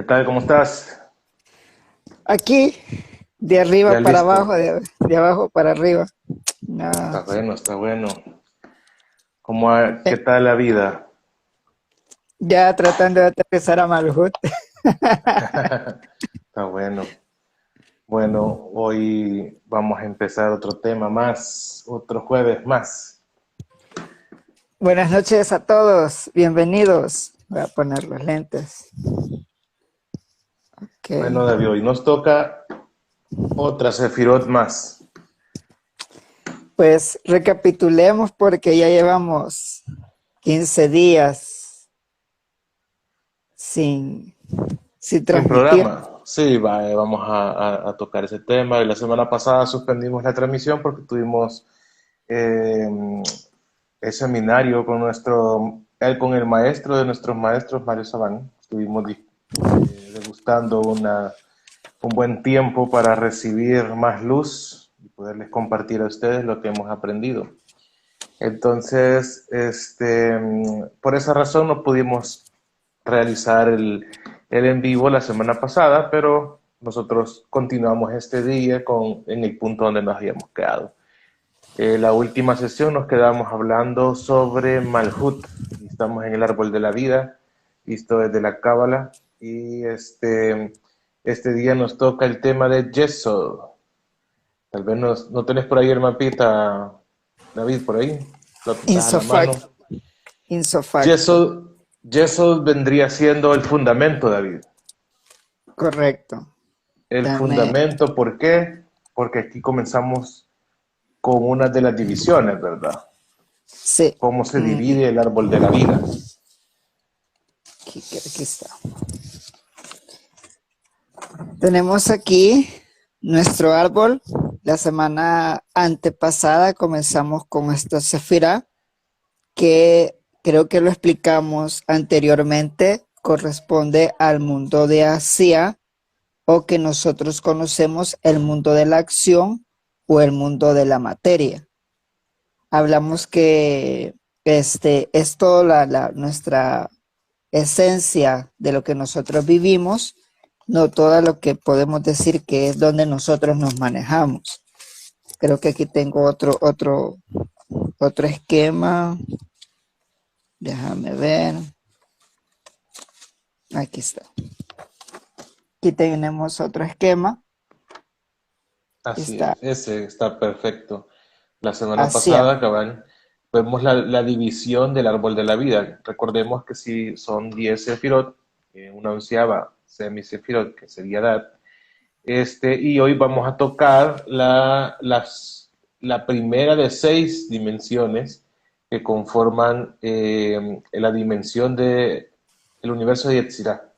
tal? ¿Cómo estás? Aquí, de arriba ¿Ya para abajo, listo? de abajo para arriba. Nada. Está bueno, está bueno. ¿Qué Eh, tal la vida? Ya tratando de aterrizar a Malhut. Está bueno. Bueno, hoy vamos a empezar otro tema más, otro jueves más. Buenas noches a todos, bienvenidos. Voy a poner los lentes. Ok. Bueno, David, hoy nos toca otra Sefirot más. Pues recapitulemos porque ya llevamos 15 días sin, sin Sin transmitir. programa. Sí, vamos a tocar ese tema. Y la semana pasada suspendimos la transmisión porque tuvimos eh, el seminario con con el maestro de nuestros maestros, Mario Sabán. Estuvimos degustando un buen tiempo para recibir más luz y poderles compartir a ustedes lo que hemos aprendido. Entonces, por esa razón no pudimos realizar el en vivo la semana pasada, pero nosotros continuamos este día en el punto donde nos habíamos quedado. La última sesión nos quedamos hablando sobre Malhut. Estamos en el árbol de la vida, visto desde la Cábala. Y este día nos toca el tema de Yesod. Tal vez no tenés por ahí el mapita, David, por ahí. Lo tenés a la Insofac, mano. insofacto. Yesod vendría siendo el fundamento, David. Correcto. El Dame. fundamento, ¿por qué? Porque aquí comenzamos con una de las divisiones, ¿verdad? Sí. Cómo se Mm, divide el árbol de la vida. aquí está. Tenemos aquí nuestro árbol. La semana antepasada comenzamos con esta sefira que creo que lo explicamos anteriormente, corresponde al mundo de Asia o que nosotros conocemos el mundo de la acción o el mundo de la materia. Hablamos que es toda nuestra esencia de lo que nosotros vivimos, no todo lo que podemos decir que es donde nosotros nos manejamos. Creo que aquí tengo otro esquema. Déjame ver. Aquí está. Aquí tenemos otro esquema. Así Está es, ese está perfecto. La semana hacia. pasada, cabal, vemos la división del árbol de la vida. Recordemos que si son 10 sefirot, una onceava semisefirot, que sería Dat, y hoy vamos a tocar la primera de 6 dimensiones que conforman la dimensión del universo de Yetzirah.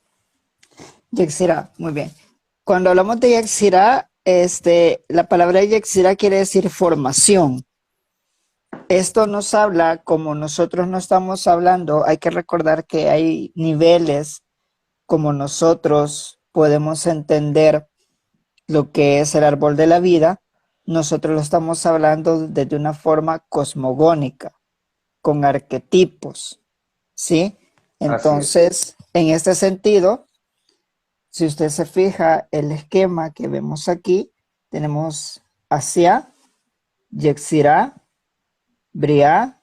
Yexirá, muy bien. Cuando hablamos de Yexirá, la palabra Yexirá quiere decir formación. Esto nos habla, como nosotros no estamos hablando, hay que recordar que hay niveles como nosotros podemos entender lo que es el árbol de la vida, nosotros lo estamos hablando desde una forma cosmogónica, con arquetipos, ¿sí? Así es. Entonces, en este sentido, si usted se fija el esquema que vemos aquí, tenemos Asia, Yetzirah, Briah,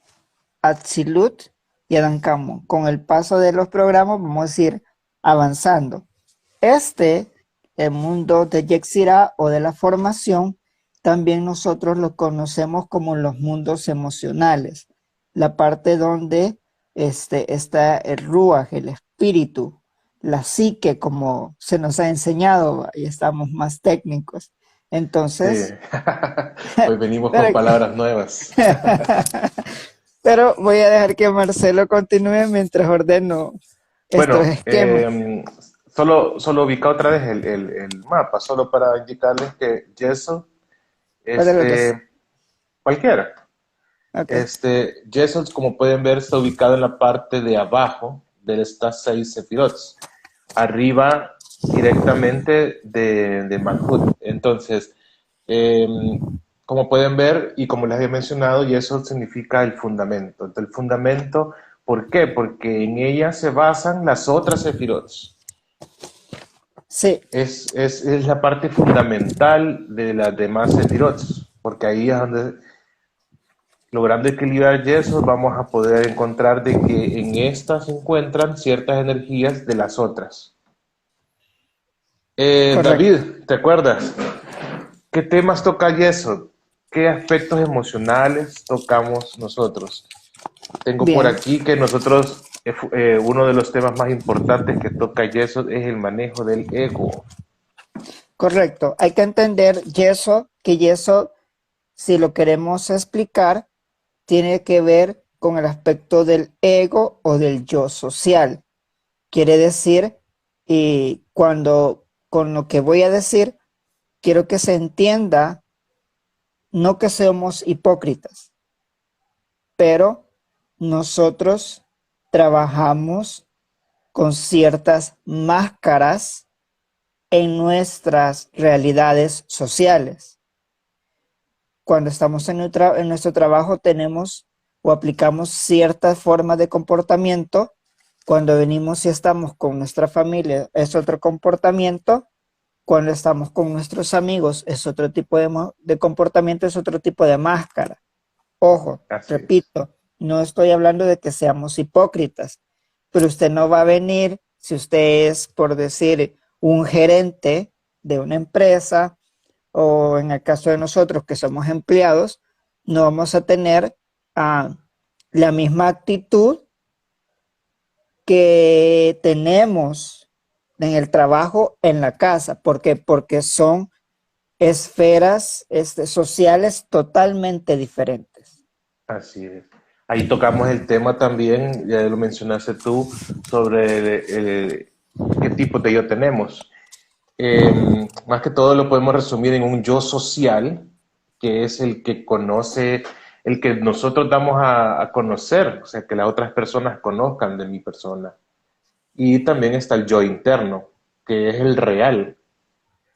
Atzilut y Adancamo. Con el paso de los programas vamos a ir avanzando. El mundo de Yetzirah o de la formación, también nosotros lo conocemos como los mundos emocionales, la parte donde está el Ruach, el espíritu, la psique, como se nos ha enseñado, y estamos más técnicos. Sí, Entonces, hoy venimos con pero, palabras nuevas. pero voy a dejar que Marcelo continúe mientras ordeno estos Bueno, esquemas. solo ubica otra vez el mapa, solo para indicarles que Yeso, ¿Cuál de los dos? cualquiera. Ok. Yeso, como pueden ver, está ubicado en la parte de abajo de estas 6 sefirots, arriba directamente de Malhut. Entonces, eh, como pueden ver, y como les había mencionado, Yeso significa el fundamento. Entonces, el fundamento, ¿por qué? Porque en ella se basan las otras sefirots. Sí, Es la parte fundamental de las demás setirots, porque ahí es donde, logrando equilibrar yesos, vamos a poder encontrar de que en estas se encuentran ciertas energías de las otras. correcto. David, ¿te acuerdas? ¿Qué temas toca yeso? ¿Qué aspectos emocionales tocamos nosotros? Tengo por Bien, aquí que nosotros, uno de los temas más importantes que toca yeso es el manejo del ego. correcto. Hay que entender yeso, que yeso, si lo queremos explicar, tiene que ver con el aspecto del ego o del yo social. Quiere decir, y cuando con lo que voy a decir, quiero que se entienda, no que seamos hipócritas, pero nosotros trabajamos con ciertas máscaras en nuestras realidades sociales. Cuando estamos en nuestro trabajo tenemos o aplicamos ciertas formas de comportamiento. Cuando venimos y estamos con nuestra familia es otro comportamiento. Cuando estamos con nuestros amigos es otro tipo de comportamiento, es otro tipo de máscara. Ojo, Así es. repito, no estoy hablando de que seamos hipócritas, pero usted no va a venir si usted es, por decir, un gerente de una empresa o en el caso de nosotros que somos empleados, no vamos a tener la misma actitud que tenemos en el trabajo, en la casa. ¿Por qué? Porque son esferas sociales totalmente diferentes. Así es. Ahí tocamos el tema también, ya lo mencionaste tú, sobre qué tipo de yo tenemos. Más que todo lo podemos resumir en un yo social, que es el que conoce, el que nosotros damos a conocer, o sea, que las otras personas conozcan de mi persona. Y también está el yo interno, que es el real,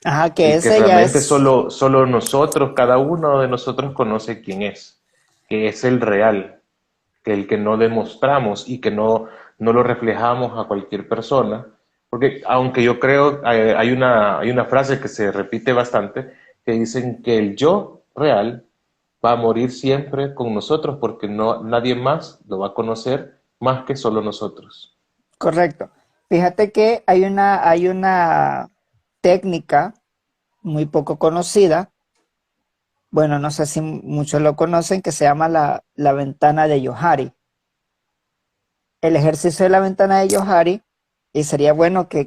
Ajá, que el que ese ya realmente es solo nosotros, cada uno de nosotros conoce quién es, que es el real, que el que no demostramos y que no lo reflejamos a cualquier persona. Porque aunque yo creo, hay una frase que se repite bastante, que dicen que el yo real va a morir siempre con nosotros porque nadie más lo va a conocer más que solo nosotros. correcto. Fíjate que hay una técnica muy poco conocida, bueno, no sé si muchos lo conocen, que se llama la ventana de Johari. El ejercicio de la ventana de Johari, y sería bueno que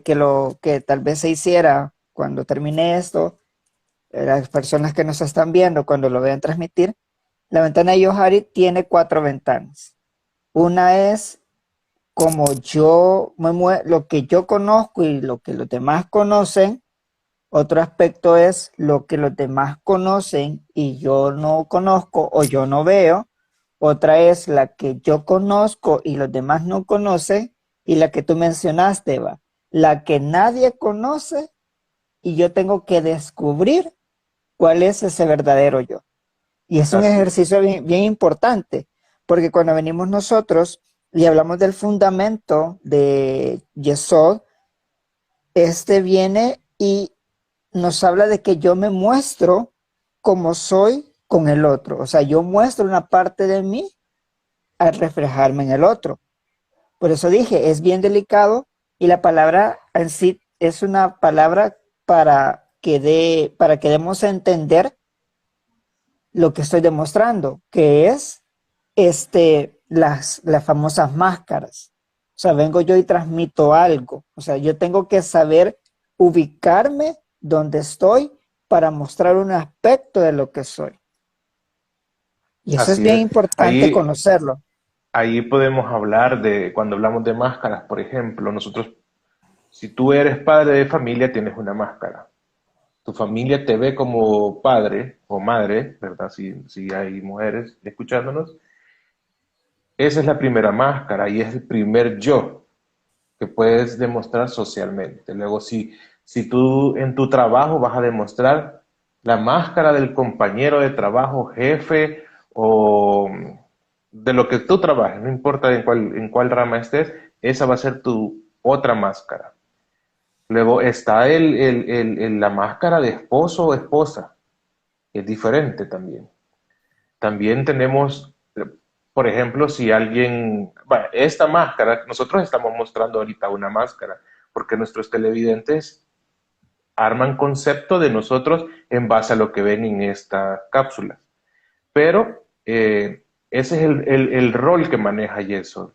tal vez se hiciera cuando termine esto, las personas que nos están viendo, cuando lo vean transmitir, la ventana de Johari tiene 4 ventanas. Una es como lo que yo conozco y lo que los demás conocen. Otro aspecto es lo que los demás conocen y yo no conozco o yo no veo. Otra es la que yo conozco y los demás no conocen. Y la que tú mencionaste, Eva, la que nadie conoce y yo tengo que descubrir cuál es ese verdadero yo. Y es un Así es. ejercicio bien importante, porque cuando venimos nosotros y hablamos del fundamento de Yesod, este viene y nos habla de que yo me muestro como soy con el otro. O sea, yo muestro una parte de mí al reflejarme en el otro. Por eso dije, es bien delicado y la palabra en sí es una palabra para que demos a entender lo que estoy demostrando, que es las famosas máscaras. O sea, vengo yo y transmito algo. O sea, yo tengo que saber ubicarme donde estoy para mostrar un aspecto de lo que soy. Y eso es Así bien es. importante Ahí, conocerlo. ahí podemos hablar de, cuando hablamos de máscaras, por ejemplo, nosotros, si tú eres padre de familia, tienes una máscara. Tu familia te ve como padre o madre, ¿verdad? Si hay mujeres escuchándonos. Esa es la primera máscara y es el primer yo que puedes demostrar socialmente. Luego, si tú en tu trabajo vas a demostrar la máscara del compañero de trabajo, jefe o de lo que tú trabajes, no importa en cuál rama estés, esa va a ser tu otra máscara. Luego está la máscara de esposo o esposa, que es diferente también. También tenemos, por ejemplo, si alguien, bueno, esta máscara, nosotros estamos mostrando ahorita una máscara, porque nuestros televidentes arman concepto de nosotros en base a lo que ven en esta cápsula. Pero ese es el rol que maneja Yeso,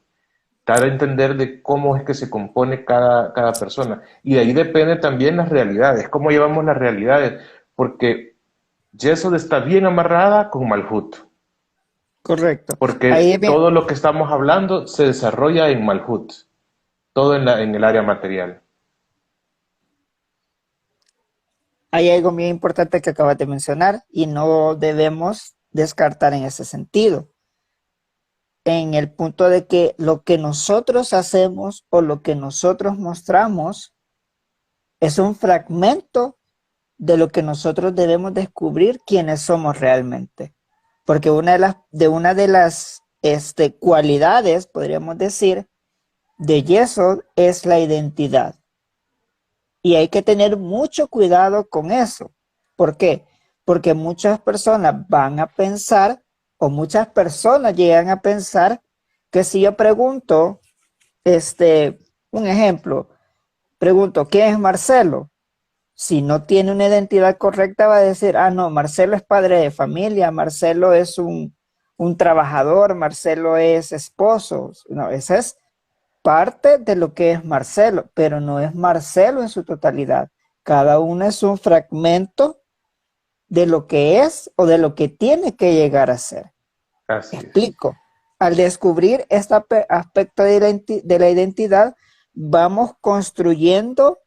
dar a entender de cómo es que se compone cada persona. Y de ahí depende también las realidades, cómo llevamos las realidades, porque Yesod está bien amarrada con Malhut, Correcto. Ahí porque es bien, todo lo que estamos hablando se desarrolla en Malhut, todo en el área material. hay algo bien importante que acabas de mencionar y no debemos descartar en ese sentido. En el punto de que lo que nosotros hacemos o lo que nosotros mostramos es un fragmento de lo que nosotros debemos descubrir quiénes somos realmente. Porque una de las cualidades, podríamos decir, de Yesod es la identidad. Y hay que tener mucho cuidado con eso. ¿Por qué? Porque muchas personas van a pensar, o muchas personas llegan a pensar, que si yo pregunto, un ejemplo, pregunto, ¿quién es Marcelo? Si no tiene una identidad correcta, va a decir, ah, no, Marcelo es padre de familia, Marcelo es un trabajador, Marcelo es esposo. No, esa es parte de lo que es Marcelo, pero no es Marcelo en su totalidad. Cada uno es un fragmento de lo que es o de lo que tiene que llegar a ser. Así es. Explico. Al descubrir este aspecto de la identidad, vamos construyendo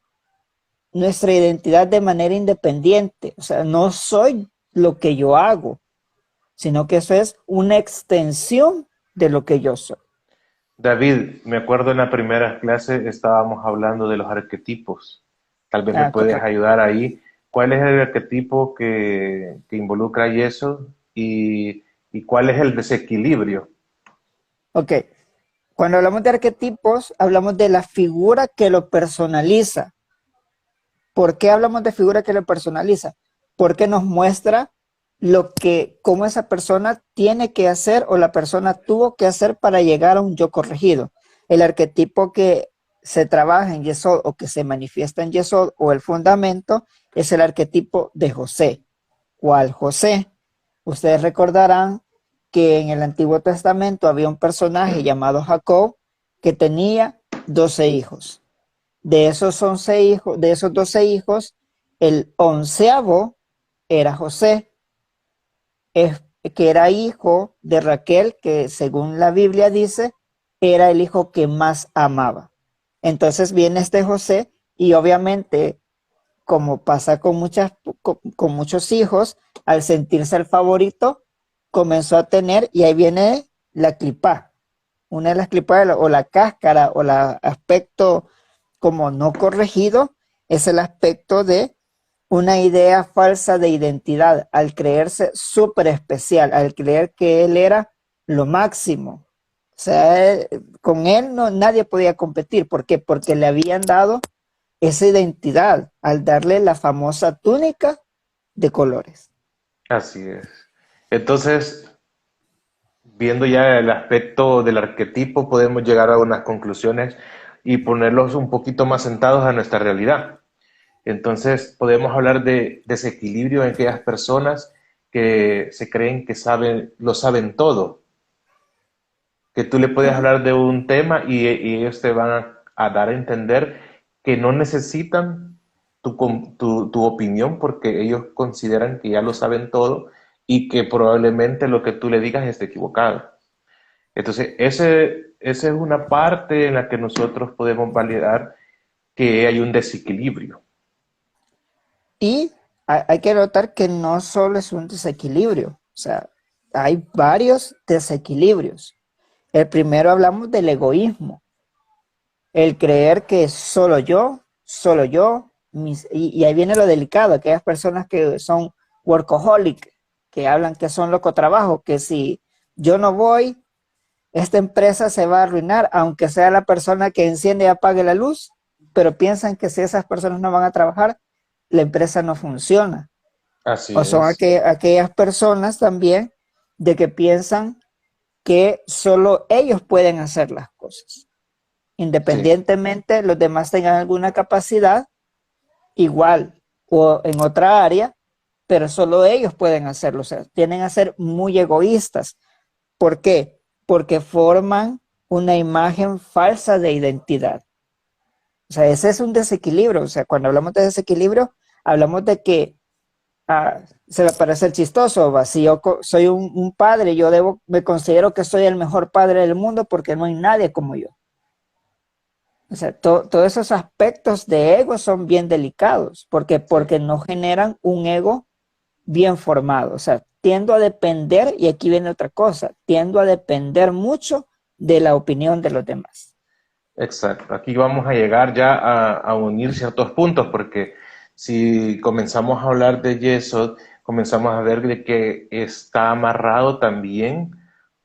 nuestra identidad de manera independiente. O sea, no soy lo que yo hago, sino que eso es una extensión de lo que yo soy. David, me acuerdo en la primera clase estábamos hablando de los arquetipos. Tal vez me Ah, puedes correcto. ayudar ahí. ¿Cuál es el arquetipo que involucra eso y cuál es el desequilibrio? Ok. Cuando hablamos de arquetipos, hablamos de la figura que lo personaliza. ¿Por qué hablamos de figura que lo personaliza? Porque nos muestra cómo esa persona tiene que hacer o la persona tuvo que hacer para llegar a un yo corregido. El arquetipo que se trabaja en Yesod o que se manifiesta en Yesod o el fundamento es el arquetipo de José. ¿Cuál José? Ustedes recordarán que en el Antiguo Testamento había un personaje llamado Jacob que tenía 12 hijos. De esos 11 hijos, de esos 12 hijos, el 11º era José, que era hijo de Raquel, que según la Biblia dice, era el hijo que más amaba. Entonces viene este José y obviamente, como pasa con muchos hijos, al sentirse el favorito, comenzó a tener, y ahí viene la clipa, una de las clipas o la cáscara o el aspecto como no corregido, es el aspecto de una idea falsa de identidad, al creerse súper especial, al creer que él era lo máximo. O sea, con él nadie podía competir. ¿Por qué? Porque le habían dado esa identidad al darle la famosa túnica de colores. Así es. Entonces, viendo ya el aspecto del arquetipo, podemos llegar a unas conclusiones y ponerlos un poquito más sentados a nuestra realidad. Entonces, podemos hablar de desequilibrio en aquellas personas que se creen que lo saben todo, que tú le puedes hablar de un tema y ellos te van a dar a entender que no necesitan tu opinión porque ellos consideran que ya lo saben todo y que probablemente lo que tú le digas esté equivocado. Entonces, esa es una parte en la que nosotros podemos validar que hay un desequilibrio. Y hay que notar que no solo es un desequilibrio, o sea, hay varios desequilibrios. El primero hablamos del egoísmo, el creer que solo yo, y ahí viene lo delicado, aquellas personas que son workaholic, que hablan que son loco trabajo, que si yo no voy, esta empresa se va a arruinar, aunque sea la persona que enciende y apague la luz, pero piensan que si esas personas no van a trabajar, la empresa no funciona. Así O son es. aquellas personas también de que piensan que solo ellos pueden hacer las cosas. Sí, Independientemente los demás tengan alguna capacidad, igual o en otra área, pero solo ellos pueden hacerlo. O sea, tienden a ser muy egoístas. ¿Por qué? Porque forman una imagen falsa de identidad. O sea, ese es un desequilibrio. O sea, cuando hablamos de desequilibrio, hablamos de que se va a parecer chistoso. ¿Va? Si yo soy un padre, me considero que soy el mejor padre del mundo porque no hay nadie como yo. O sea, todos esos aspectos de ego son bien delicados sí. porque no generan un ego bien formado. O sea, tiendo a depender, y aquí viene otra cosa, tiendo a depender mucho de la opinión de los demás. Exacto. Aquí vamos a llegar ya a unir ciertos puntos, porque si comenzamos a hablar de Yesod, comenzamos a ver de que está amarrado también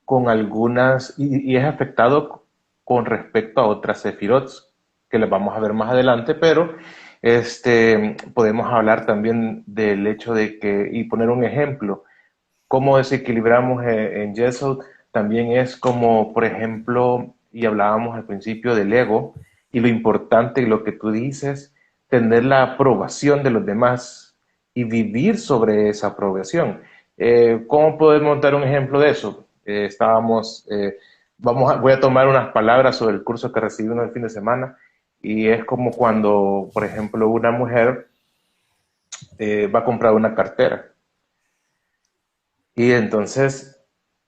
con algunas, y es afectado con respecto a otras sefirots, que las vamos a ver más adelante, pero podemos hablar también del hecho de que, y poner un ejemplo, cómo desequilibramos en Yesod también es como, por ejemplo, y hablábamos al principio del ego y lo importante y lo que tú dices, tener la aprobación de los demás y vivir sobre esa aprobación. ¿Cómo podemos dar un ejemplo de eso? Voy a tomar unas palabras sobre el curso que recibimos el fin de semana y es como cuando, por ejemplo, una mujer va a comprar una cartera y entonces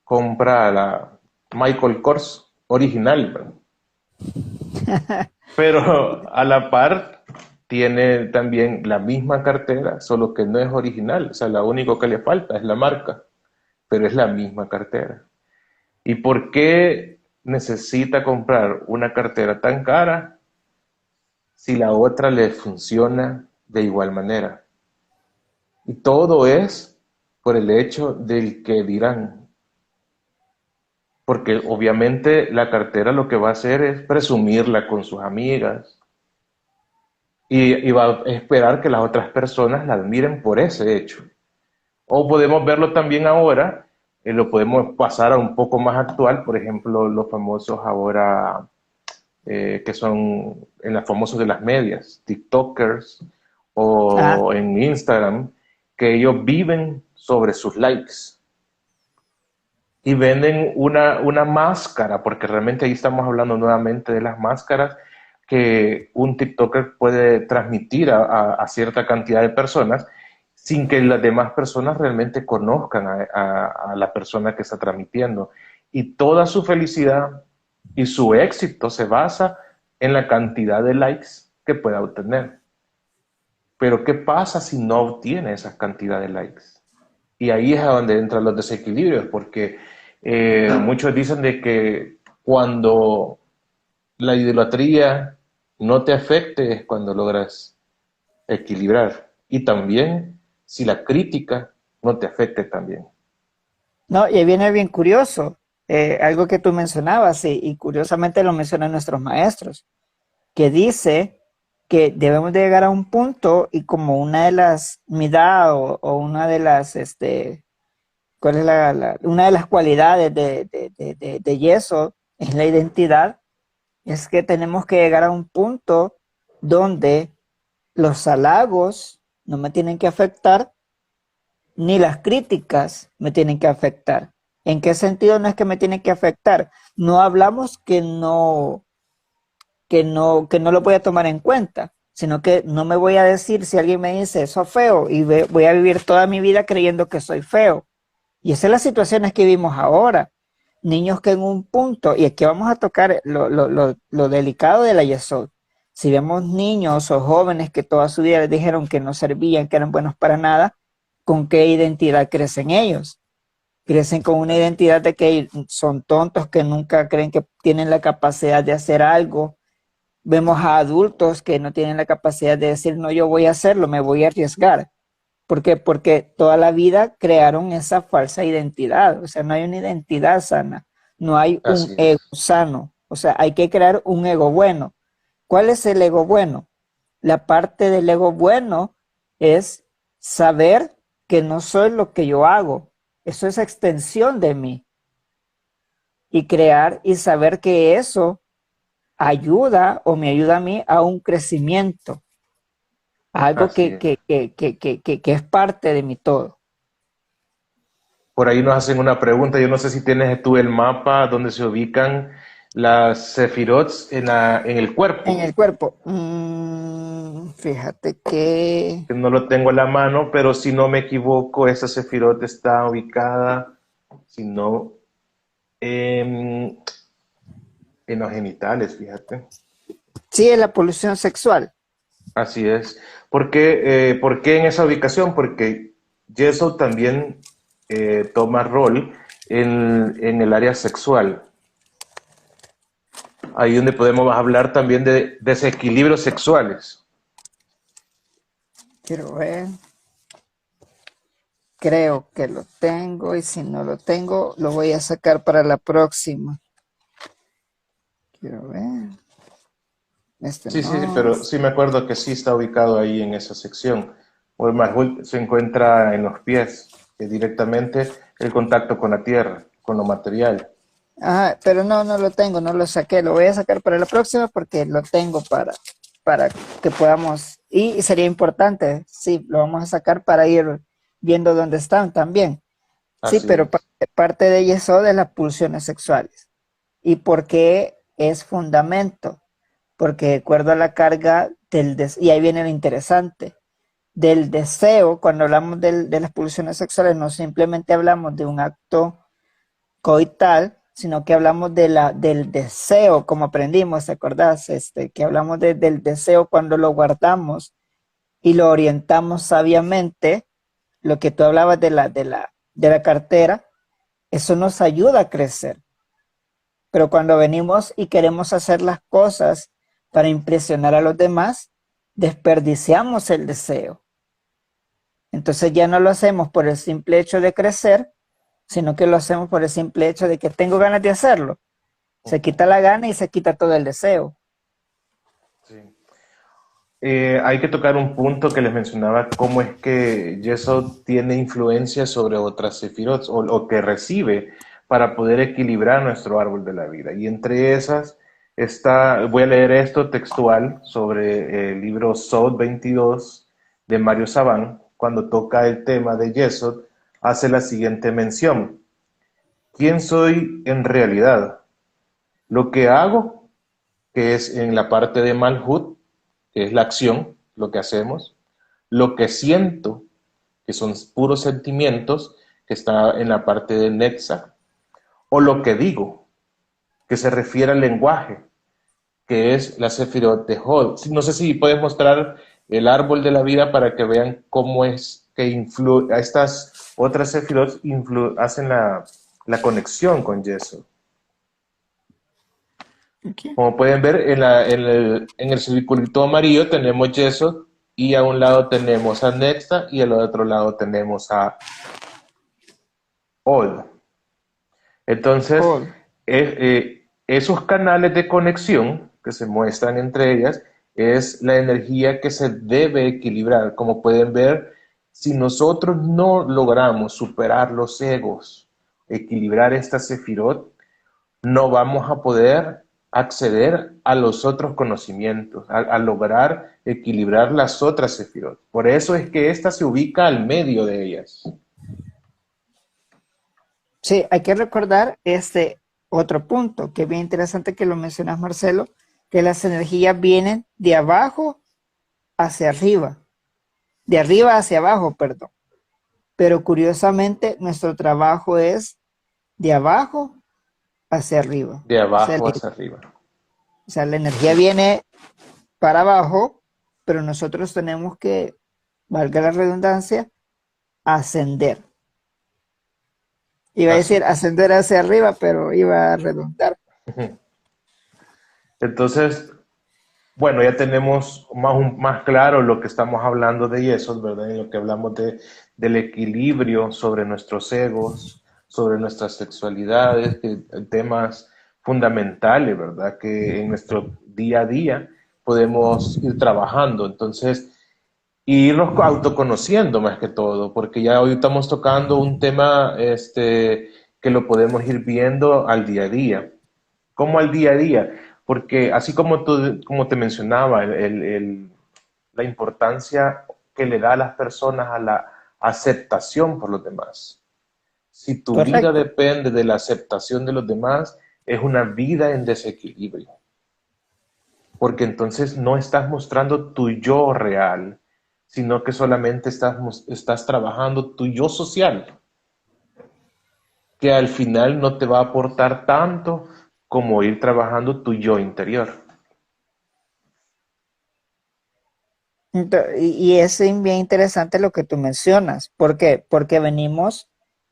compra la Michael Kors original, ¿verdad? Pero a la par tiene también la misma cartera, solo que no es original, o sea, lo único que le falta es la marca, pero es la misma cartera. ¿Y por qué necesita comprar una cartera tan cara si la otra le funciona de igual manera? Y todo es por el hecho del que dirán. Porque obviamente la cartera lo que va a hacer es presumirla con sus amigas y va a esperar que las otras personas la admiren por ese hecho. O podemos verlo también ahora, lo podemos pasar a un poco más actual, por ejemplo, los famosos ahora que son en las famosos de las medias, TikTokers Ah, o en Instagram, que ellos viven sobre sus likes y venden una máscara, porque realmente ahí estamos hablando nuevamente de las máscaras que un TikToker puede transmitir a cierta cantidad de personas sin que las demás personas realmente conozcan a la persona que está transmitiendo. Y toda su felicidad y su éxito se basa en la cantidad de likes que pueda obtener. Pero ¿qué pasa si no obtiene esa cantidad de likes? Y ahí es a donde entran los desequilibrios, porque muchos dicen de que cuando la idolatría no te afecte es cuando logras equilibrar. Y también si la crítica no te afecte también. no, y ahí viene bien curioso, algo que tú mencionabas, y curiosamente lo mencionan nuestros maestros, que dice que debemos de llegar a un punto y como una de las midá o una de las, ¿cuál es una de las cualidades de Yeso es la identidad? Es que tenemos que llegar a un punto donde los halagos no me tienen que afectar, ni las críticas me tienen que afectar. ¿En qué sentido no es que me tienen que afectar? No hablamos que no lo voy a tomar en cuenta, sino que no me voy a decir si alguien me dice eso es feo y voy a vivir toda mi vida creyendo que soy feo. Y esas son las situaciones que vimos ahora. Niños que en un punto, y aquí vamos a tocar lo delicado de la Yesod. Si vemos niños o jóvenes que toda su vida les dijeron que no servían, que eran buenos para nada, ¿con qué identidad crecen ellos? Crecen con una identidad de que son tontos, que nunca creen que tienen la capacidad de hacer algo. Vemos a adultos que no tienen la capacidad de decir, no, yo voy a hacerlo, me voy a arriesgar. ¿Por qué? Porque toda la vida crearon esa falsa identidad. O sea, no hay una identidad sana. No hay un Así ego es. sano. O sea, hay que crear un ego bueno. ¿Cuál es el ego bueno? La parte del ego bueno es saber que no soy lo que yo hago. Eso es extensión de mí. Y crear y saber que eso ayuda o me ayuda a mí a un crecimiento. Algo Así que, es. que es parte de mi todo. Por ahí nos hacen una pregunta. Yo no sé si tienes tú el mapa donde se ubican las sefirots en el En cuerpo. el cuerpo, fíjate que Que no lo tengo a la mano, pero si no me equivoco, esa sefirot está ubicada, si no, en, en los genitales, fíjate. sí es la polución sexual. Así es. ¿Por qué en esa ubicación? Porque Yeso también toma rol en el área sexual. Ahí donde podemos hablar también de desequilibrios sexuales. Quiero ver. Creo que lo tengo y si no lo tengo, lo voy a sacar para la próxima. Quiero ver. Este Sí, sí, sí, no. pero sí me acuerdo que sí está ubicado ahí en esa sección. O el Majul se encuentra en los pies, directamente el contacto con la tierra, con lo material. Ajá, pero no, no lo tengo, no lo saqué. Lo voy a sacar para la próxima porque lo tengo para que podamos. Y sería importante, sí, lo vamos a sacar para ir viendo dónde están también. Sí, Así pero es. parte de eso de las pulsiones sexuales. ¿Y por qué es fundamento? Porque de acuerdo a la carga y ahí viene lo interesante, del deseo, cuando hablamos de las pulsiones sexuales, no simplemente hablamos de un acto coital, sino que hablamos del deseo, como aprendimos, ¿te acordás? Que hablamos del deseo cuando lo guardamos y lo orientamos sabiamente, lo que tú hablabas de la cartera, eso nos ayuda a crecer. Pero cuando venimos y queremos hacer las cosas para impresionar a los demás, desperdiciamos el deseo. Entonces ya no lo hacemos por el simple hecho de crecer, sino que lo hacemos por el simple hecho de que tengo ganas de hacerlo. Se quita la gana y se quita todo el deseo. Sí. Hay que tocar un punto que les mencionaba, cómo es que Yeso tiene influencia sobre otras sefirot o que recibe para poder equilibrar nuestro árbol de la vida. Y entre esas está, voy a leer esto textual sobre el libro Sod 22 de Mario Sabán, cuando toca el tema de Yesod, hace la siguiente mención. ¿Quién soy en realidad? Lo que hago, que es en la parte de Malhut, que es la acción, lo que hacemos, lo que siento, que son puros sentimientos, que está en la parte de Netza, o lo que digo, que se refiere al lenguaje, que es la Sefirot de Hod. No sé si puedes mostrar el árbol de la vida para que vean cómo es que a estas otras Sefirot hacen la conexión con Yeso. Okay. Como pueden ver, en el circulito amarillo tenemos Yeso y a un lado tenemos a Nexta y al otro lado tenemos a Od. Entonces, Oh, esos canales de conexión que se muestran entre ellas es la energía que se debe equilibrar. Como pueden ver, si nosotros no logramos superar los egos, equilibrar esta sefirot, no vamos a poder acceder a los otros conocimientos, a lograr equilibrar las otras sefirot. Por eso es que esta se ubica al medio de ellas. sí, hay que recordar este otro punto, que es bien interesante que lo mencionas, Marcelo, que las energías vienen de abajo hacia arriba, de arriba hacia abajo, perdón. Pero curiosamente, nuestro trabajo es de abajo hacia arriba. De O sea, abajo hacia arriba. la energía viene para abajo, pero nosotros tenemos que, valga la redundancia, ascender. Iba a Así decir es. ascender hacia arriba, pero iba a redundar. Entonces, bueno, ya tenemos más claro lo que estamos hablando de eso, ¿verdad? En lo que hablamos del equilibrio sobre nuestros egos, sobre nuestras sexualidades, temas fundamentales, ¿verdad? Que en nuestro día a día podemos ir trabajando. Entonces, y irnos autoconociendo más que todo, porque ya hoy estamos tocando un tema que lo podemos ir viendo al día a día. ¿Cómo al día a día? Porque así como, como te mencionaba, la importancia que le da a las personas a la aceptación por los demás. Si tu vida Correcto. depende de la aceptación de los demás, es una vida en desequilibrio, porque entonces no estás mostrando tu yo real, sino que solamente estás trabajando tu yo social, que al final no te va a aportar tanto como ir trabajando tu yo interior. Y es bien interesante lo que tú mencionas. ¿Por qué? Porque venimos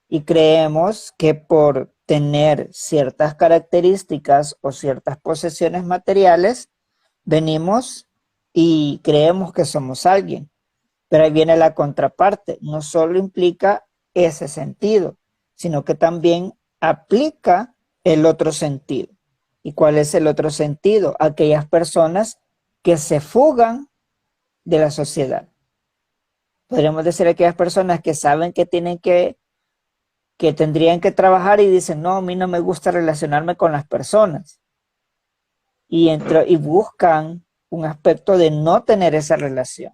y creemos que por tener ciertas características o ciertas posesiones materiales, venimos y creemos que somos alguien. Pero ahí viene la contraparte. No solo implica ese sentido, sino que también aplica el otro sentido. ¿Y cuál es el otro sentido? Aquellas personas que se fugan de la sociedad. Podríamos decir aquellas personas que saben que tienen que tendrían que trabajar y dicen, no, a mí no me gusta relacionarme con las personas. Y buscan un aspecto de no tener esa relación.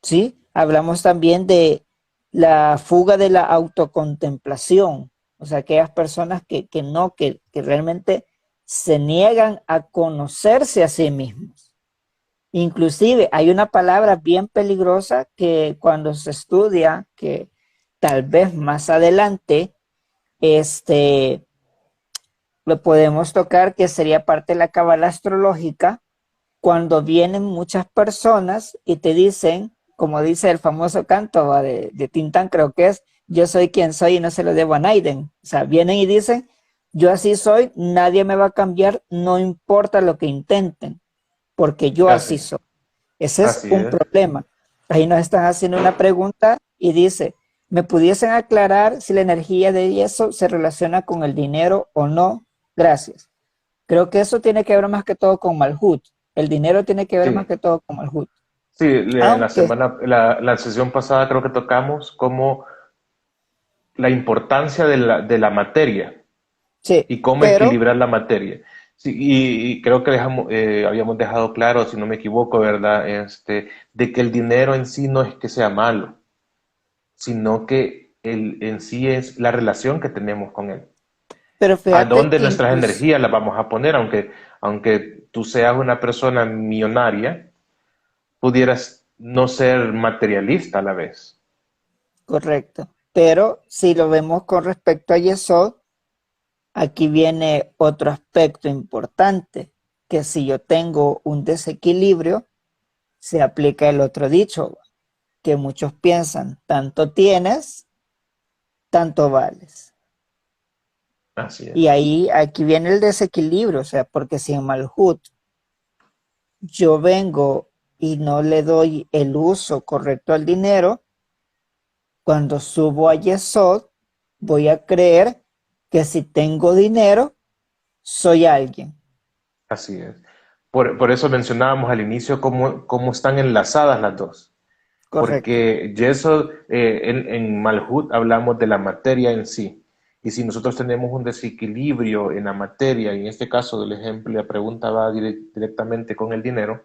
¿Sí? Hablamos también de la fuga de la autocontemplación. O sea, aquellas personas que realmente se niegan a conocerse a sí mismos. Inclusive hay una palabra bien peligrosa que cuando se estudia, que tal vez más adelante, lo podemos tocar, que sería parte de la cábala astrológica, cuando vienen muchas personas y te dicen, como dice el famoso canto de Tintán, creo que es, yo soy quien soy y no se lo debo a nadie. O sea, vienen y dicen, yo así soy, nadie me va a cambiar, no importa lo que intenten, porque yo Así, así soy. Ese es así un es. problema. Ahí nos están haciendo una pregunta y dice, ¿me pudiesen aclarar si la energía de eso se relaciona con el dinero o no? Gracias. Creo que eso tiene que ver más que todo con Malhut. El dinero tiene que ver más Sí, que todo con Malhut. sí, en Aunque, la sesión pasada creo que tocamos como la importancia de la materia sí, y cómo pero, equilibrar la materia. Sí, y creo que habíamos dejado claro, si no me equivoco, ¿verdad? De que el dinero en sí no es que sea malo, sino que en sí es la relación que tenemos con él. pero A fíjate dónde que nuestras incluso, energías las vamos a poner, aunque tú seas una persona millonaria, pudieras no ser materialista a la vez. correcto, pero si lo vemos con respecto a Yesod, aquí viene otro aspecto importante, que si yo tengo un desequilibrio, se aplica el otro dicho, que muchos piensan, tanto tienes, tanto vales. Así Y es. ahí, aquí viene el desequilibrio, o sea, porque si en Malhut yo vengo y no le doy el uso correcto al dinero, cuando subo a Yesod, voy a creer que si tengo dinero, soy alguien. Así es. Por eso mencionábamos al inicio cómo están enlazadas las dos. Correcto. Porque Yesod, en Malhut hablamos de la materia en sí. Y si nosotros tenemos un desequilibrio en la materia, y en este caso del ejemplo, la pregunta va directamente con el dinero,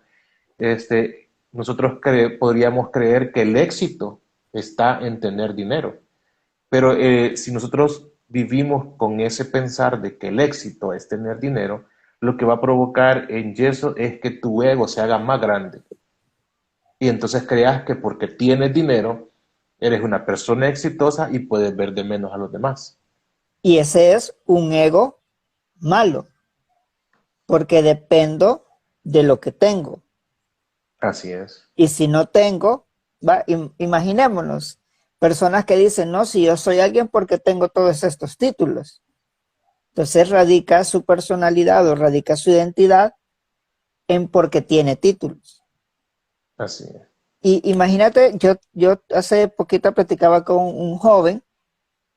nosotros podríamos creer que el éxito está en tener dinero. Pero si nosotros vivimos con ese pensar de que el éxito es tener dinero, lo que va a provocar en Yeso es que tu ego se haga más grande. Y entonces creas que porque tienes dinero, eres una persona exitosa y puedes ver de menos a los demás. Y ese es un ego malo, porque dependo de lo que tengo. Así es. Y si no tengo, imaginémonos, personas que dicen, no, si yo soy alguien porque tengo todos estos títulos. Entonces radica su personalidad o radica su identidad en porque tiene títulos. Así es. Y imagínate, yo hace poquito platicaba con un joven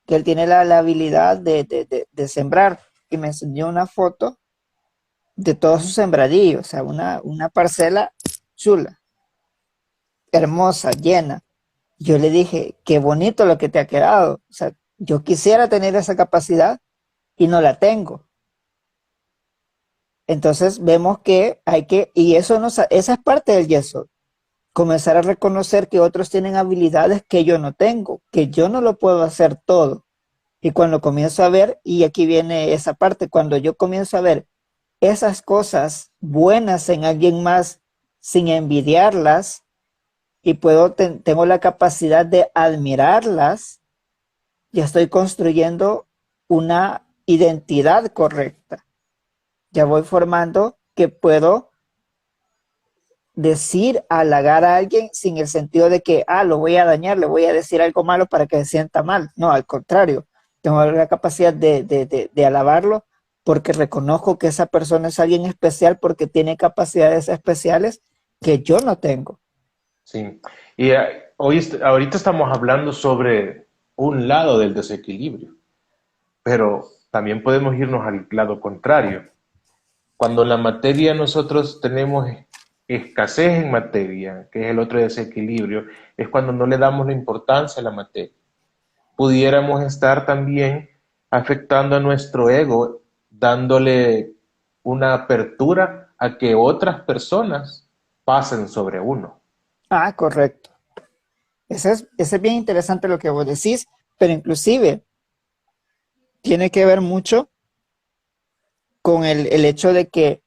que él tiene la habilidad de sembrar y me enseñó una foto de todo su sembradío, o sea, una parcela chula, hermosa, llena. Yo le dije, qué bonito lo que te ha quedado. O sea, yo quisiera tener esa capacidad y no la tengo. Entonces vemos que hay que, y eso esa es parte del yeso, comenzar a reconocer que otros tienen habilidades que yo no tengo, que yo no lo puedo hacer todo. Y cuando comienzo a ver, y aquí viene esa parte, cuando yo comienzo a ver esas cosas buenas en alguien más sin envidiarlas y tengo la capacidad de admirarlas, ya estoy construyendo una identidad correcta. Ya voy formando que puedo decir, halagar a alguien sin el sentido de que, lo voy a dañar, le voy a decir algo malo para que se sienta mal. No, al contrario, tengo la capacidad de alabarlo porque reconozco que esa persona es alguien especial porque tiene capacidades especiales que yo no tengo. Sí. Y ahorita estamos hablando sobre un lado del desequilibrio, pero también podemos irnos al lado contrario. Cuando en la materia nosotros tenemos escasez en materia, que es el otro desequilibrio, es cuando no le damos la importancia a la materia. Pudiéramos estar también afectando a nuestro ego, dándole una apertura a que otras personas pasen sobre uno. Correcto. Ese es bien interesante lo que vos decís, pero inclusive tiene que ver mucho con el hecho de que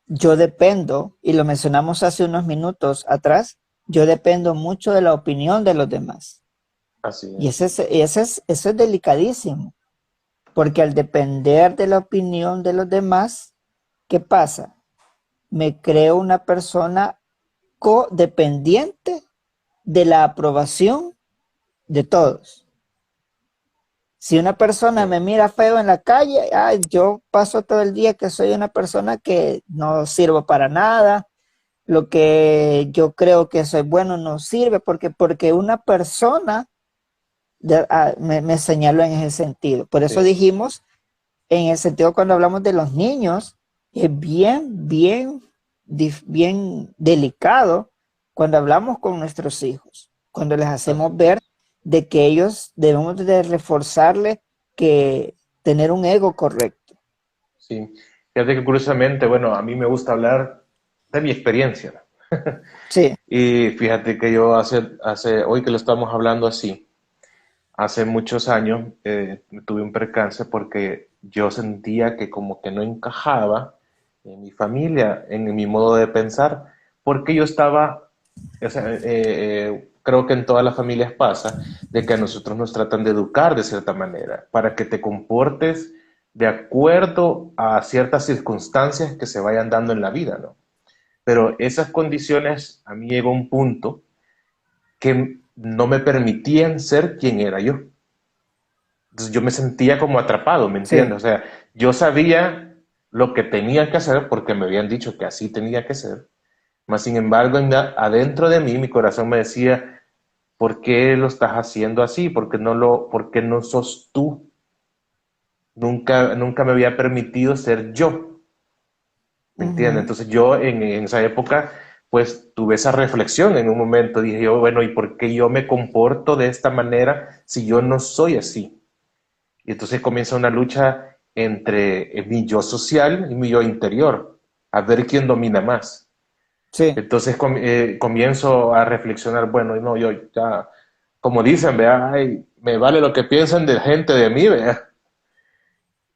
yo dependo, y lo mencionamos hace unos minutos atrás, yo dependo mucho de la opinión de los demás. Así Y es. eso es delicadísimo, porque al depender de la opinión de los demás, ¿qué pasa? Me creo una persona codependiente de la aprobación de todos. Si una persona Sí, me mira feo en la calle, yo paso todo el día que soy una persona que no sirvo para nada, lo que yo creo que soy bueno no sirve, porque una persona me señaló en ese sentido. Por eso sí, dijimos, en el sentido cuando hablamos de los niños, es bien delicado cuando hablamos con nuestros hijos, cuando les así hacemos ver de que ellos debemos de reforzarle que tener un ego correcto. sí. Fíjate que curiosamente, bueno, a mí me gusta hablar de mi experiencia. Sí, Y fíjate que yo hoy que lo estamos hablando así, hace muchos años tuve un percance porque yo sentía que como que no encajaba en mi familia, en mi modo de pensar, porque yo estaba, o sea, creo que en todas las familias pasa, de que a nosotros nos tratan de educar de cierta manera, para que te comportes de acuerdo a ciertas circunstancias que se vayan dando en la vida, ¿no? Pero esas condiciones, a mí llegó un punto que no me permitían ser quien era yo. Entonces yo me sentía como atrapado, ¿me sí. entiendes? O sea, yo sabía lo que tenía que hacer porque me habían dicho que así tenía que ser, mas sin embargo adentro de mí mi corazón me decía, ¿por qué lo estás haciendo así? ¿Por qué no sos tú? Nunca me había permitido ser yo, ¿me entiendes? Ujú. Entonces yo en esa época pues tuve esa reflexión en un momento, dije yo, bueno, ¿y por qué yo me comporto de esta manera si yo no soy así? Y entonces comienza una lucha entre mi yo social y mi yo interior, a ver quién domina más. Sí. Entonces comienzo a reflexionar, bueno, no, yo ya, como dicen, vea, ay, me vale lo que piensan de gente de mí, vea.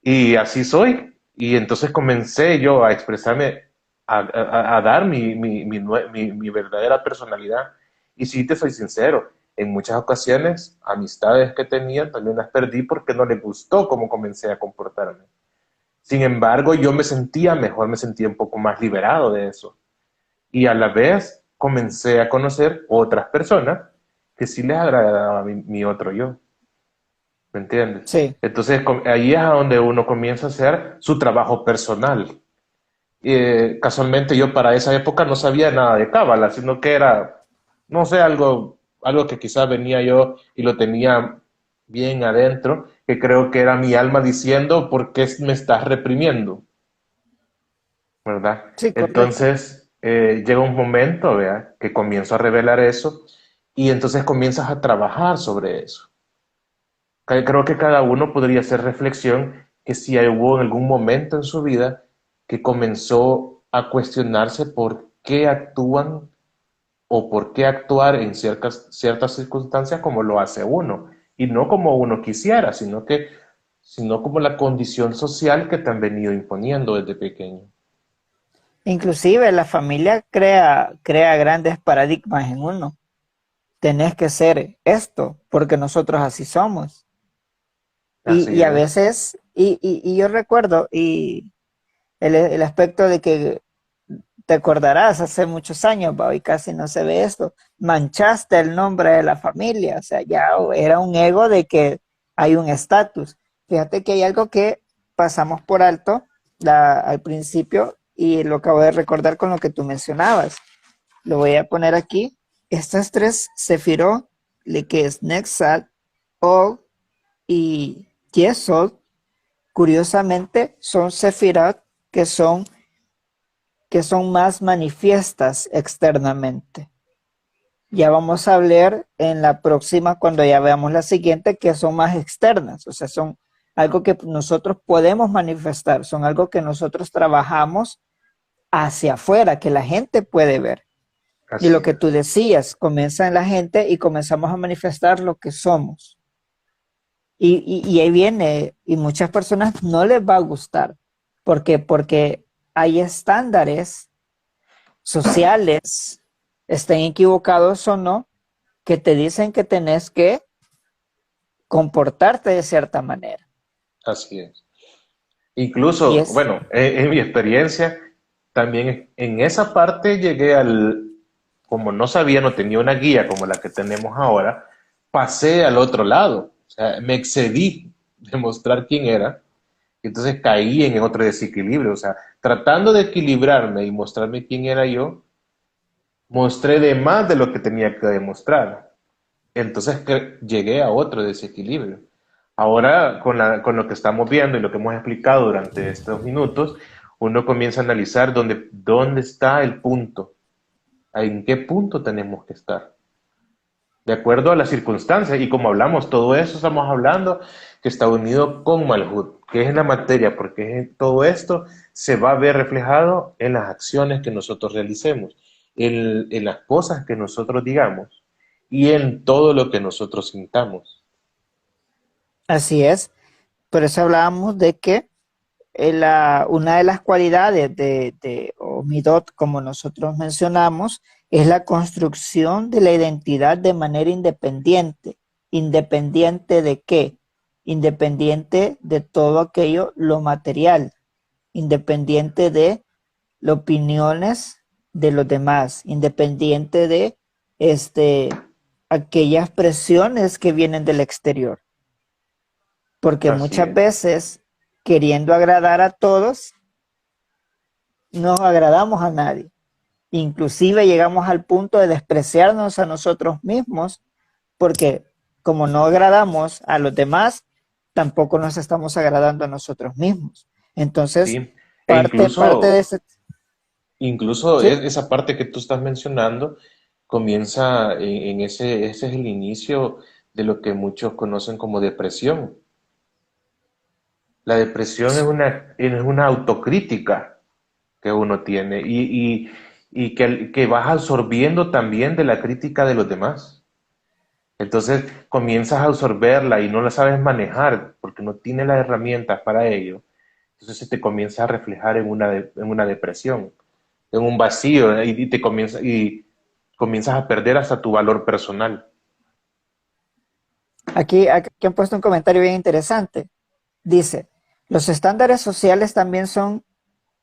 Y así soy. Y entonces comencé yo a expresarme, a dar mi verdadera personalidad. Y si te soy sincero, en muchas ocasiones, amistades que tenía también las perdí porque no les gustó cómo comencé a comportarme. Sin embargo, yo me sentía mejor, me sentía un poco más liberado de eso. Y a la vez comencé a conocer otras personas que sí les agradaba mi otro yo. ¿Me entiendes? Sí. Entonces ahí es a donde uno comienza a hacer su trabajo personal. Casualmente yo para esa época no sabía nada de cábala, sino que era, no sé, algo que quizás venía yo y lo tenía bien adentro, que creo que era mi alma diciendo, ¿por qué me estás reprimiendo? ¿verdad? Sí, correcto. Entonces, llega un momento, vea, que comienzo a revelar eso y entonces comienzas a trabajar sobre eso. Creo que cada uno podría hacer reflexión que si hubo en algún momento en su vida que comenzó a cuestionarse por qué actúan o por qué actuar en ciertas circunstancias como lo hace uno, y no como uno quisiera, sino como la condición social que te han venido imponiendo desde pequeño. Inclusive la familia crea grandes paradigmas en uno. Tenés que ser esto, porque nosotros así somos. Así Y a es, veces, y yo recuerdo, y el aspecto de que te acordarás hace muchos años, hoy casi no se ve esto, manchaste el nombre de la familia, o sea, ya era un ego de que hay un estatus. Fíjate que hay algo que pasamos por alto al principio y lo acabo de recordar con lo que tú mencionabas. Lo voy a poner aquí. Estas tres Sefirot, que es Nexat, Og y Yesod, curiosamente son Sefirot que son más manifiestas externamente. Ya vamos a hablar en la próxima, cuando ya veamos la siguiente, que son más externas, o sea, son algo que nosotros podemos manifestar, son algo que nosotros trabajamos hacia afuera, que la gente puede ver. Y así lo que tú es, decías, comienza en la gente y comenzamos a manifestar lo que somos. Y ahí viene, y muchas personas no les va a gustar. ¿Por qué? Porque hay estándares sociales, estén equivocados o no, que te dicen que tenés que comportarte de cierta manera. así es. Y Incluso, es, bueno, en mi experiencia, también en esa parte llegué como no sabía, no tenía una guía como la que tenemos ahora, pasé al otro lado. O sea, me excedí de mostrar quién era, y entonces caí en otro desequilibrio. O sea, tratando de equilibrarme y mostrarme quién era yo, mostré de más de lo que tenía que demostrar. Entonces llegué a otro desequilibrio. Ahora, con lo que estamos viendo y lo que hemos explicado durante estos minutos, uno comienza a analizar dónde está el punto, en qué punto tenemos que estar, de acuerdo a las circunstancias. Y como hablamos, todo eso estamos hablando que está unido con Malhut, que es la materia, porque todo esto se va a ver reflejado en las acciones que nosotros realicemos, en las cosas que nosotros digamos y en todo lo que nosotros sintamos. así es. Por eso hablábamos de que una de las cualidades de Omidot, como nosotros mencionamos, es la construcción de la identidad de manera independiente. ¿Independiente de qué? Independiente de todo aquello, lo material, independiente de las opiniones de los demás, independiente de este, aquellas presiones que vienen del exterior. Porque Así muchas es. veces, queriendo agradar a todos, no agradamos a nadie. Inclusive llegamos al punto de despreciarnos a nosotros mismos, porque como no agradamos a los demás, tampoco nos estamos agradando a nosotros mismos. Entonces, Sí, e parte de ese, incluso ¿sí? esa parte que tú estás mencionando comienza ese es el inicio de lo que muchos conocen como depresión. La depresión es una autocrítica que uno tiene y que vas absorbiendo también de la crítica de los demás. Entonces comienzas a absorberla y no la sabes manejar porque no tienes las herramientas para ello. Entonces se te comienza a reflejar en una depresión, en un vacío, y comienzas a perder hasta tu valor personal. Aquí han puesto un comentario bien interesante. Dice, los estándares sociales también son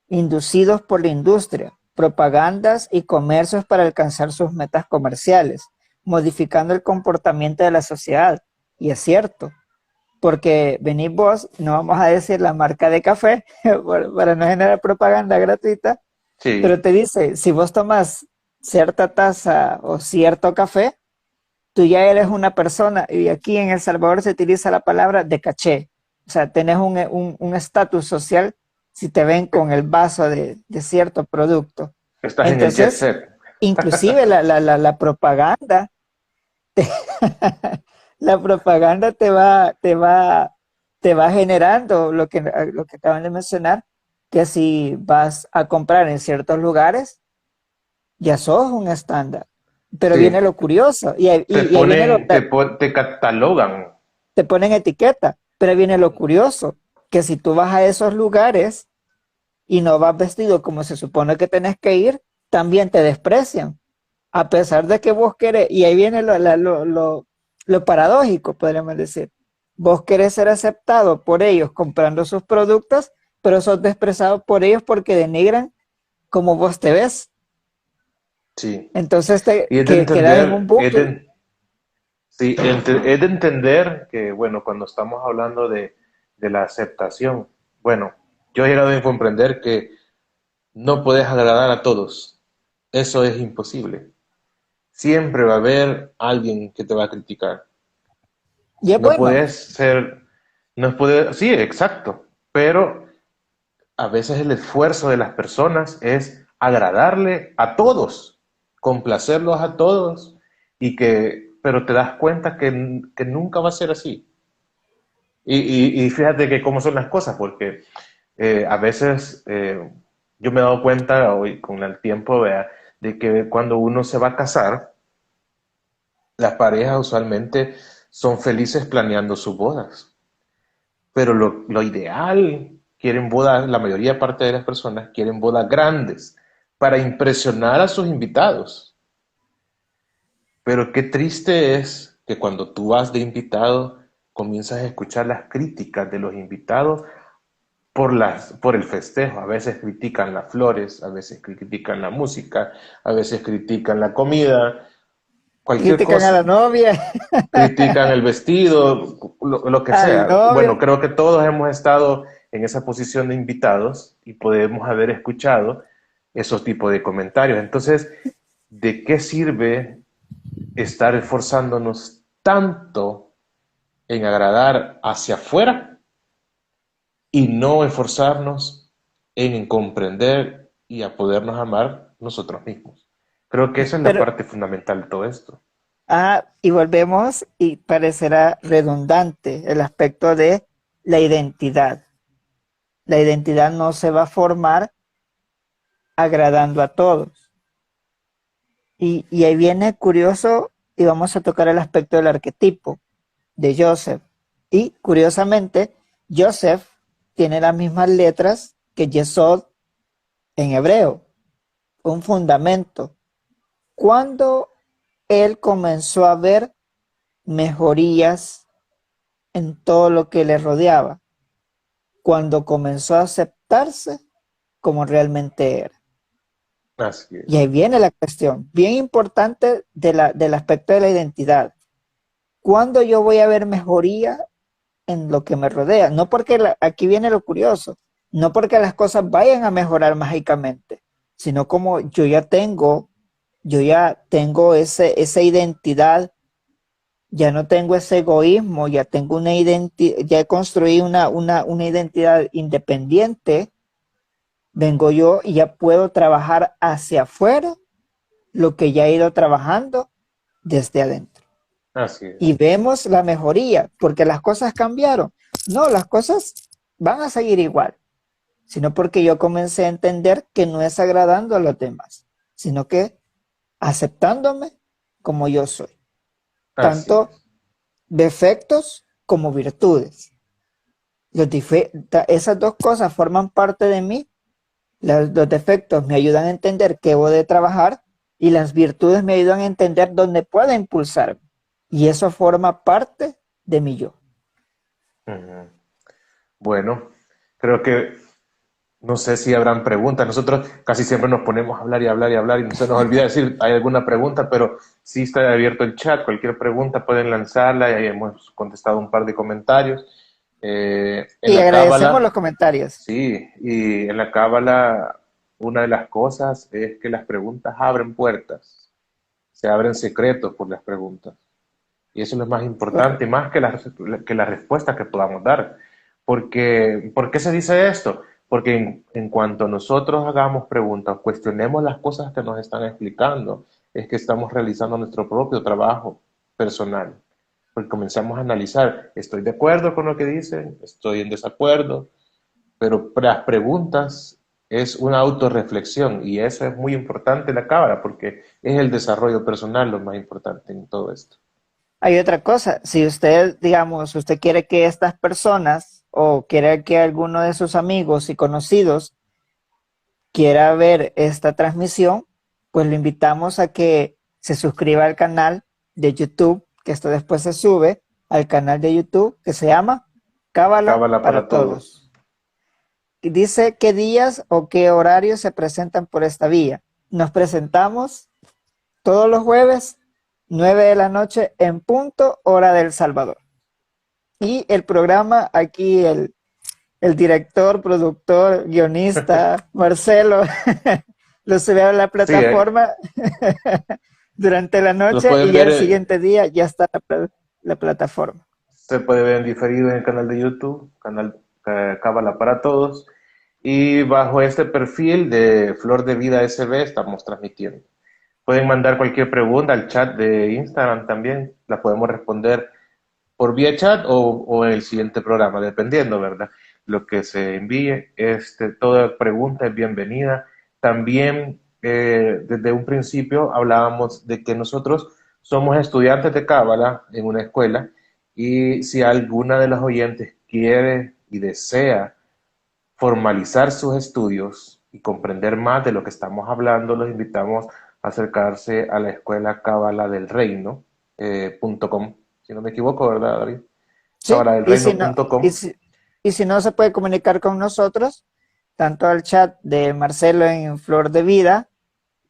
inducidos por la industria, propagandas y comercios para alcanzar sus metas comerciales, modificando el comportamiento de la sociedad. Y es cierto, porque venís vos, no vamos a decir la marca de café para no generar propaganda gratuita, pero Sí, te dice, si vos tomas cierta taza o cierto café, tú ya eres una persona, y aquí en El Salvador se utiliza la palabra de caché, o sea, tenés un estatus social si te ven con el vaso de cierto producto. Estás en el jet Entonces, set. inclusive la propaganda, la propaganda te va generando lo que acaban de mencionar, que si vas a comprar en ciertos lugares, ya sos un estándar. Pero viene Sí, lo curioso, te y ahí viene ponen, te catalogan. te ponen etiqueta, pero ahí viene lo curioso, que si tú vas a esos lugares y no vas vestido como se supone que tenés que ir, también te desprecian, a pesar de que vos querés, y ahí viene lo paradójico, podríamos decir. Vos querés ser aceptado por ellos comprando sus productos, pero sos despreciado por ellos porque denigran como vos te ves. Sí. Entonces Y es de quedas en un entender, bucle. sí, es de entender que, bueno, cuando estamos hablando de la aceptación, bueno, yo he llegado a comprender que no puedes agradar a todos. Eso es imposible. Siempre va a haber alguien que te va a criticar. Y es No bueno. puedes ser, no es poder, sí, exacto, pero a veces el esfuerzo de las personas es agradarle a todos, complacerlos a todos, pero te das cuenta que nunca va a ser así. Y fíjate que cómo son las cosas, porque a veces yo me he dado cuenta hoy con el tiempo, vea, de que cuando uno se va a casar, las parejas usualmente son felices planeando sus bodas. Pero lo ideal, quieren bodas, la mayoría parte de las personas quieren bodas grandes para impresionar a sus invitados. Pero qué triste es que cuando tú vas de invitado, comienzas a escuchar las críticas de los invitados por el festejo. A veces critican las flores, a veces critican la música, a veces critican la comida, cualquier Critican a la cosa. novia, Critican el vestido, lo que al sea. Bueno, novio. creo que todos hemos estado en esa posición de invitados y podemos haber escuchado esos tipos de comentarios. Entonces, ¿de qué sirve estar esforzándonos tanto en agradar hacia afuera y no esforzarnos en comprender y a podernos amar nosotros mismos? Creo que esa es la Pero, parte fundamental de todo esto. y volvemos y parecerá redundante el aspecto de la identidad. La identidad no se va a formar agradando a todos. Y ahí viene curioso y vamos a tocar el aspecto del arquetipo de Joseph. Y curiosamente, Joseph tiene las mismas letras que Yesod en hebreo, un fundamento. Cuando él comenzó a ver mejorías en todo lo que le rodeaba, cuando comenzó a aceptarse como realmente era. Así Y ahí es. viene la cuestión, bien importante del aspecto de la identidad. ¿Cuándo yo voy a ver mejoría en lo que me rodea? No porque, aquí viene lo curioso, no porque las cosas vayan a mejorar mágicamente, sino como yo ya tengo esa identidad, ya no tengo ese egoísmo, ya tengo una identidad, ya construí una identidad independiente, vengo yo y ya puedo trabajar hacia afuera lo que ya he ido trabajando desde adentro. Así Y es. vemos la mejoría, porque las cosas cambiaron. No, las cosas van a seguir igual, sino porque yo comencé a entender que no es agradando a los demás, sino que aceptándome como yo soy, Así tanto es. defectos como virtudes. Esas dos cosas forman parte de mí. Los defectos me ayudan a entender qué debo de trabajar y las virtudes me ayudan a entender dónde puedo impulsarme. Y eso forma parte de mi yo. Ujú. Bueno, creo que no sé si habrán preguntas. Nosotros casi siempre nos ponemos a hablar y hablar y hablar y no se nos olvida decir hay alguna pregunta, pero sí está abierto el chat. Cualquier pregunta pueden lanzarla y ahí hemos contestado un par de comentarios. En Y la agradecemos Cábala, los comentarios. sí, y en la Cábala una de las cosas es que las preguntas abren puertas, se abren secretos por las preguntas. Y eso es lo más importante, Correcto. más que la respuesta que podamos dar. Porque, ¿por qué se dice esto? porque en cuanto nosotros hagamos preguntas, cuestionemos las cosas que nos están explicando, es que estamos realizando nuestro propio trabajo personal. Porque comenzamos a analizar, estoy de acuerdo con lo que dicen, estoy en desacuerdo, pero las preguntas es una autorreflexión y eso es muy importante en la cábala porque es el desarrollo personal lo más importante en todo esto. Hay otra cosa, si usted, digamos, usted quiere que estas personas o quiere que alguno de sus amigos y conocidos quiera ver esta transmisión, pues lo invitamos a que se suscriba al canal de YouTube, que esto después se sube al canal de YouTube que se llama Cábala Cábala para para todos. Todos. Y dice qué días o qué horarios se presentan por esta vía. Nos presentamos todos los jueves, 9 de la noche en punto, hora del Salvador. Y el programa, aquí el director, productor, guionista, Marcelo, lo sube a la Sí, plataforma durante la los noche pueden y ver, el siguiente día ya está la plataforma. se puede ver en diferido en el canal de YouTube, canal Cábala para Todos, y bajo este perfil de Flor de Vida SB estamos transmitiendo. Pueden mandar cualquier pregunta al chat de Instagram también, la podemos responder por vía chat o en el siguiente programa, dependiendo, ¿verdad? Lo que se envíe. Toda pregunta es bienvenida. También, desde un principio hablábamos de que nosotros somos estudiantes de Cábala en una escuela y si alguna de las oyentes quiere y desea formalizar sus estudios y comprender más de lo que estamos hablando, los invitamos a acercarse a la escuela Cábala del Reino, .com, si no me equivoco, ¿verdad, David? Sí, Cabaladelreino.com. y si no se puede comunicar con nosotros, tanto al chat de Marcelo en Flor de Vida,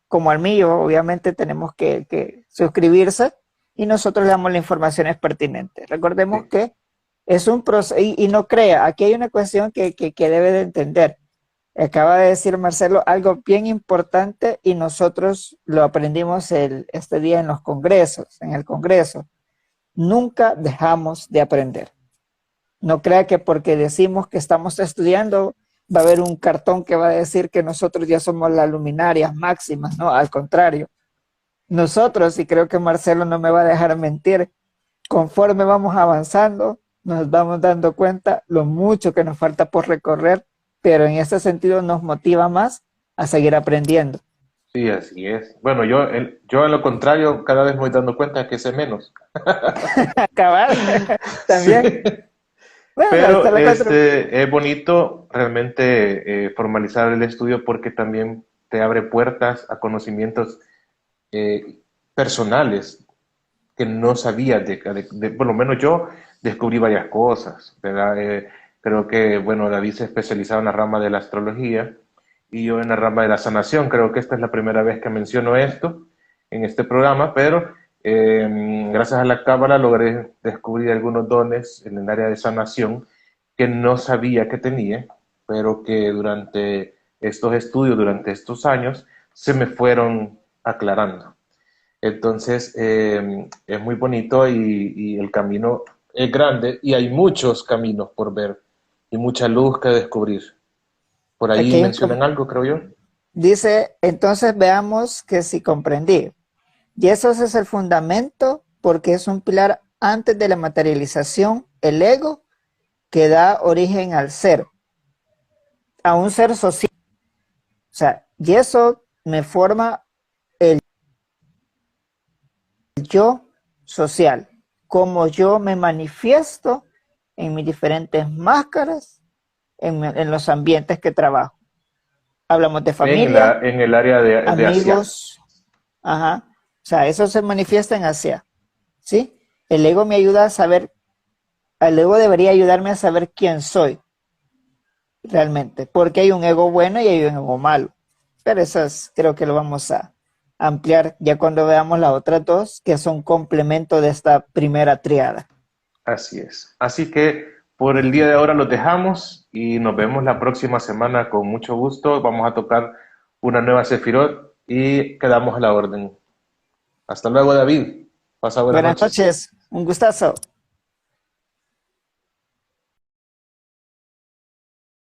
como al mío, obviamente tenemos que suscribirse y nosotros le damos las informaciones pertinentes. Recordemos Sí, que es un proceso, y no crea, aquí hay una cuestión que debe de entender. Acaba de decir Marcelo algo bien importante y nosotros lo aprendimos este día en los congresos, en el congreso. Nunca dejamos de aprender. No crea que porque decimos que estamos estudiando va a haber un cartón que va a decir que nosotros ya somos las luminarias máximas, no, al contrario. Nosotros, y creo que Marcelo no me va a dejar mentir, conforme vamos avanzando, nos vamos dando cuenta lo mucho que nos falta por recorrer, pero en ese sentido nos motiva más a seguir aprendiendo. sí, así es. Bueno, yo a lo contrario, cada vez me voy dando cuenta que sé menos. Acabar también. Sí. Bueno, hasta Pero la cuatro. es bonito realmente formalizar el estudio porque también te abre puertas a conocimientos eh, personales que no sabía, por lo menos yo descubrí varias cosas, ¿verdad? Creo que, bueno, David se especializaba en la rama de la astrología y yo en la rama de la sanación. Creo que esta es la primera vez que menciono esto en este programa, pero gracias a la cábala logré descubrir algunos dones en el área de sanación que no sabía que tenía, pero que durante estos estudios, durante estos años, se me fueron aclarando. Entonces, es muy bonito y el camino es grande y hay muchos caminos por ver y mucha luz que descubrir. Por Aquí ahí hay un mencionan algo, creo yo. dice, entonces veamos que si comprendí. Y eso es el fundamento porque es un pilar antes de la materialización, el ego, que da origen al ser, a un ser social. O sea, y eso me forma el yo social, como yo me manifiesto en mis diferentes máscaras, en los ambientes que trabajo. Hablamos de familia, En el área de Asia. amigos, ajá. O sea, eso se manifiesta en Asia, ¿sí? El ego me ayuda a saber, el ego debería ayudarme a saber quién soy realmente, porque hay un ego bueno y hay un ego malo. Pero eso creo que lo vamos a ampliar ya cuando veamos las otras dos, que son complemento de esta primera triada. Así es. Así que por el día de ahora los dejamos y nos vemos la próxima semana con mucho gusto. Vamos a tocar una nueva Sefirot y quedamos a la orden. Hasta luego, David. Pasa buenas Buenas noches. noches, un gustazo.